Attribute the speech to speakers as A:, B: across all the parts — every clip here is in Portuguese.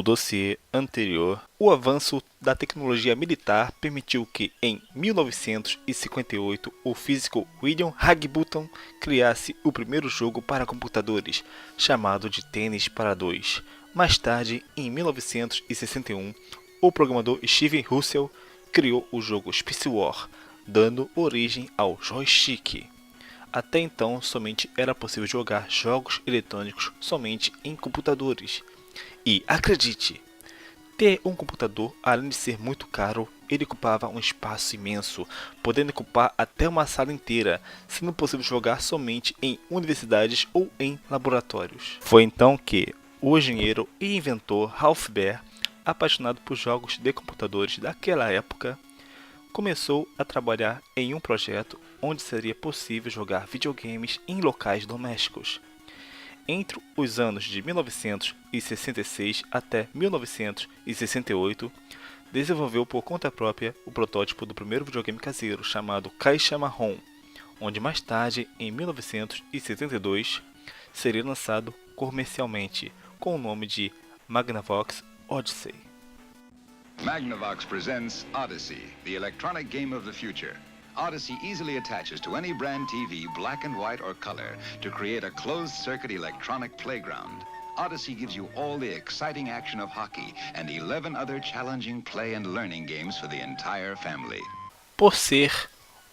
A: dossiê anterior, o avanço da tecnologia militar permitiu que, em 1958, o físico William Higginbotham criasse o primeiro jogo para computadores, chamado de Tênis para Dois. Mais tarde, em 1961, o programador Steven Russell criou o jogo Space War, dando origem ao joystick. Até então, somente era possível jogar jogos eletrônicos somente em computadores. E acredite, ter um computador, além de ser muito caro, ele ocupava um espaço imenso, podendo ocupar até uma sala inteira, sendo possível jogar somente em universidades ou em laboratórios. Foi então que o engenheiro e inventor Ralph Baer, apaixonado por jogos de computadores daquela época, começou a trabalhar em um projeto onde seria possível jogar videogames em locais domésticos. Entre os anos de 1966 até 1968, desenvolveu por conta própria o protótipo do primeiro videogame caseiro, chamado Caixa Marrom, onde mais tarde, em 1972, seria lançado comercialmente com o nome de Magnavox Odyssey.
B: Magnavox presents Odyssey, the electronic game of the future. Odyssey easily attaches to any brand TV, black and white or color, to create a closed-circuit electronic playground. Odyssey gives you all the exciting action of hockey and 11 other challenging play and learning games for the entire family.
A: Por ser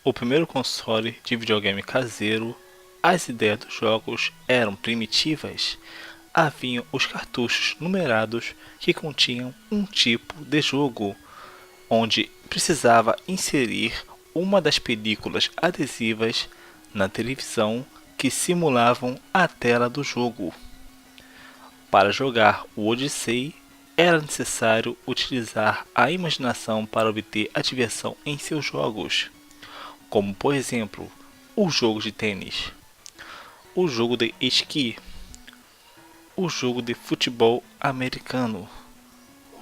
A: o primeiro console de videogame caseiro, as ideias dos jogos eram primitivas. Haviam os cartuchos numerados que continham um tipo de jogo, onde precisava inserir uma das películas adesivas na televisão que simulavam a tela do jogo. Para jogar o Odyssey, era necessário utilizar a imaginação para obter a diversão em seus jogos, como por exemplo, o jogo de tênis, o jogo de esqui, o jogo de futebol americano,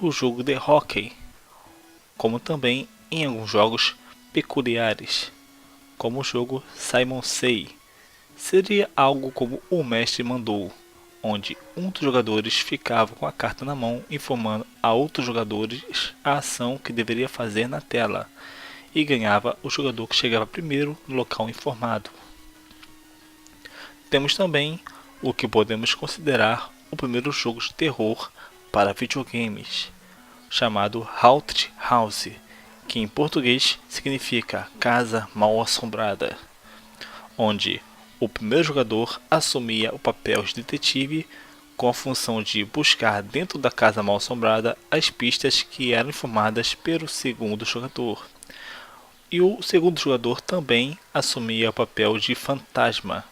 A: o jogo de hóquei, como também em alguns jogos peculiares, como o jogo Simon Says. Seria algo como o mestre mandou, onde um dos jogadores ficava com a carta na mão informando a outros jogadores a ação que deveria fazer na tela, e ganhava o jogador que chegava primeiro no local informado. Temos também o que podemos considerar o primeiro jogo de terror para videogames, chamado Haunted House, que em português significa Casa Mal Assombrada, onde o primeiro jogador assumia o papel de detetive com a função de buscar dentro da casa mal assombrada as pistas que eram informadas pelo segundo jogador. E o segundo jogador também assumia o papel de fantasma.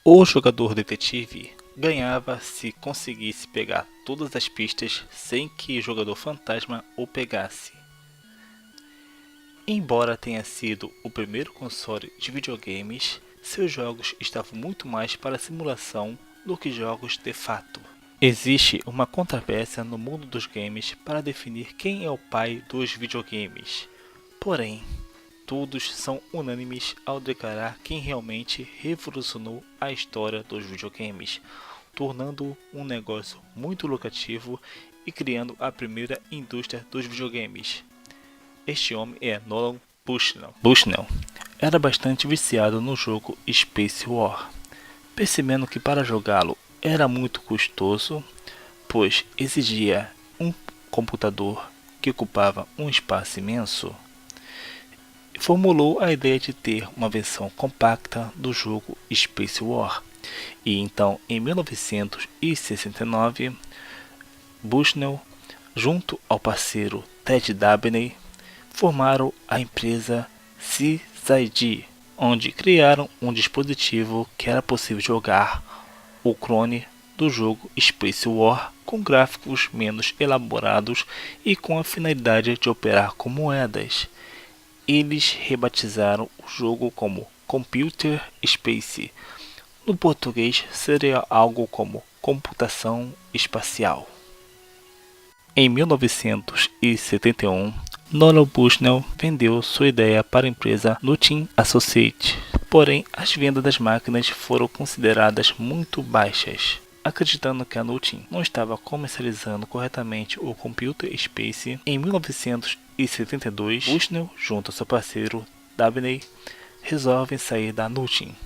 A: O jogador detetive ganhava se conseguisse pegar todas as pistas sem que o jogador fantasma o pegasse. Embora tenha sido o primeiro console de videogames, seus jogos estavam muito mais para simulação do que jogos de fato. Existe uma controvérsia no mundo dos games para definir quem é o pai dos videogames. Porém, todos são unânimes ao declarar quem realmente revolucionou a história dos videogames, tornando um negócio muito lucrativo e criando a primeira indústria dos videogames. Este homem é Nolan Bushnell. Bushnell era bastante viciado no jogo Space War, percebendo que para jogá-lo era muito custoso, pois exigia um computador que ocupava um espaço imenso. Formulou a ideia de ter uma versão compacta do jogo Space War, e então em 1969, Bushnell, junto ao parceiro Ted Dabney, formaram a empresa CyD, onde criaram um dispositivo que era possível jogar o clone do jogo Space War com gráficos menos elaborados e com a finalidade de operar com moedas. Eles rebatizaram o jogo como Computer Space. No português seria algo como computação espacial. Em 1971, Nolan Bushnell vendeu sua ideia para a empresa Lutin Associates, porém as vendas das máquinas foram consideradas muito baixas. Acreditando que a Nutin não estava comercializando corretamente o Computer Space, em 1972, Bushnell, junto a seu parceiro Dabney, resolvem sair da Nutin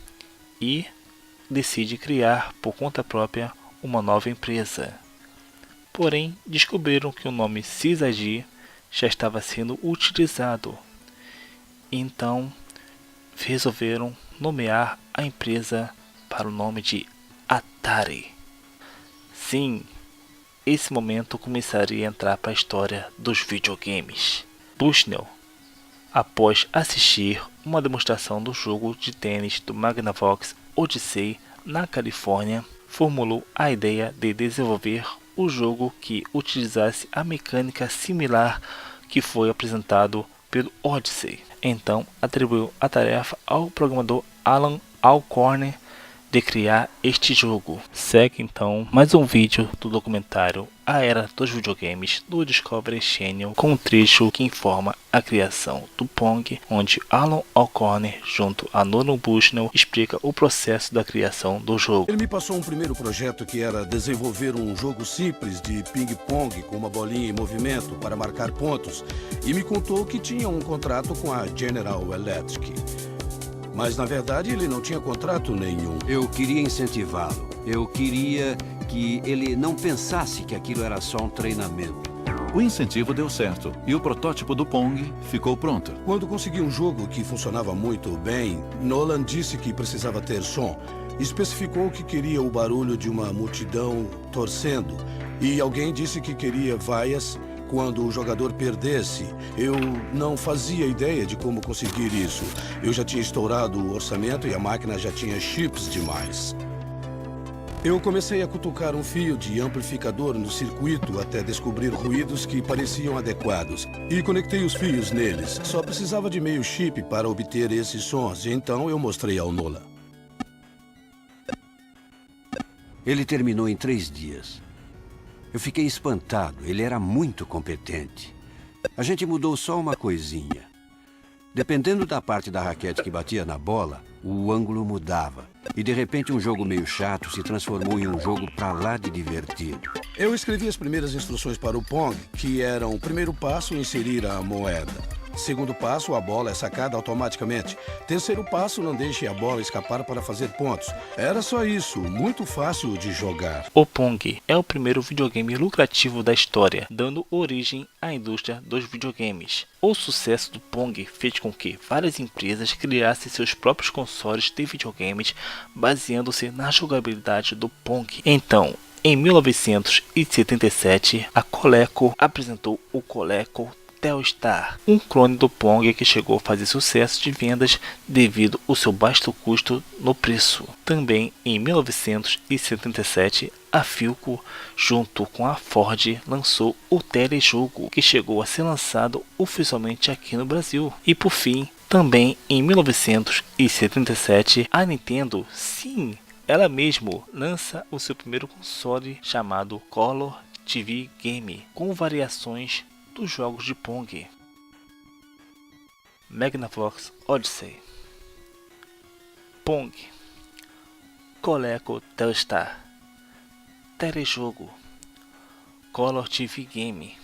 A: e decide criar por conta própria uma nova empresa. Porém, descobriram que o nome Syzygy já estava sendo utilizado, então resolveram nomear a empresa para o nome de Atari. Sim, esse momento começaria a entrar para a história dos videogames. Bushnell, após assistir uma demonstração do jogo de tênis do Magnavox Odyssey na Califórnia, formulou a ideia de desenvolver o jogo que utilizasse a mecânica similar que foi apresentado pelo Odyssey. Então atribuiu a tarefa ao programador Alan Alcorn de criar este jogo. Segue então mais um vídeo do documentário A Era dos Videogames do Discovery Channel, com um trecho que informa a criação do Pong, onde Alan Alcorn junto a Nolan Bushnell explica o processo da criação do jogo.
C: Ele me passou um primeiro projeto que era desenvolver um jogo simples de ping-pong com uma bolinha em movimento para marcar pontos, e me contou que tinha um contrato com a General Electric. Mas, na verdade, ele não tinha contrato nenhum.
D: Eu queria incentivá-lo. Eu queria que ele não pensasse que aquilo era só um treinamento.
E: O incentivo deu certo e o protótipo do Pong ficou pronto.
C: Quando consegui um jogo que funcionava muito bem, Nolan disse que precisava ter som. Especificou que queria o barulho de uma multidão torcendo. E alguém disse que queria vaias quando o jogador perdesse. Eu não fazia ideia de como conseguir isso. Eu já tinha estourado o orçamento e a máquina já tinha chips demais. Eu comecei a cutucar um fio de amplificador no circuito até descobrir ruídos que pareciam adequados. E conectei os fios neles. Só precisava de meio chip para obter esses sons, então eu mostrei ao Nolan.
D: Ele terminou em 3 dias. Eu fiquei espantado. Ele era muito competente. A gente mudou só uma coisinha. Dependendo da parte da raquete que batia na bola, o ângulo mudava. E de repente um jogo meio chato se transformou em um jogo pra lá de divertido.
C: Eu escrevi as primeiras instruções para o Pong, que eram: o primeiro passo, inserir a moeda. Segundo passo, a bola é sacada automaticamente. Terceiro passo, não deixe a bola escapar para fazer pontos. Era só isso, muito fácil de jogar.
A: O Pong é o primeiro videogame lucrativo da história, dando origem à indústria dos videogames. O sucesso do Pong fez com que várias empresas criassem seus próprios consoles de videogames baseando-se na jogabilidade do Pong. Então, em 1977, a Coleco apresentou o Coleco Telstar, um clone do Pong que chegou a fazer sucesso de vendas devido ao seu baixo custo no preço. Também em 1977, a Philco, junto com a Ford, lançou o telejogo, que chegou a ser lançado oficialmente aqui no Brasil. E por fim, também em 1977, a Nintendo, sim, ela mesmo, lança o seu primeiro console chamado Color TV Game, com variações dos jogos de Pong. Magnavox Odyssey, Pong, Coleco Telstar, telejogo, Color TV Game.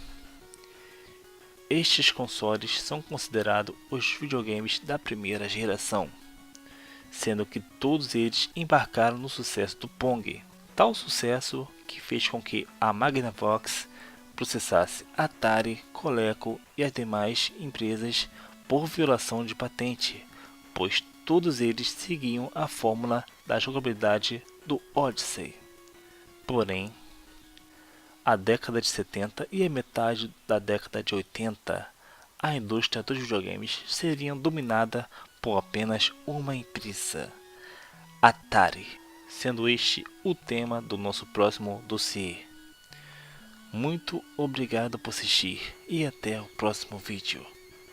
A: Estes consoles são considerados os videogames da primeira geração, sendo que todos eles embarcaram no sucesso do Pong. Tal sucesso que fez com que a Magnavox processasse Atari, Coleco e as demais empresas por violação de patente, pois todos eles seguiam a fórmula da jogabilidade do Odyssey. Porém, a década de 70 e a metade da década de 80, a indústria dos videogames seria dominada por apenas uma empresa, Atari, sendo este o tema do nosso próximo dossiê. Muito obrigado por assistir e até o próximo vídeo.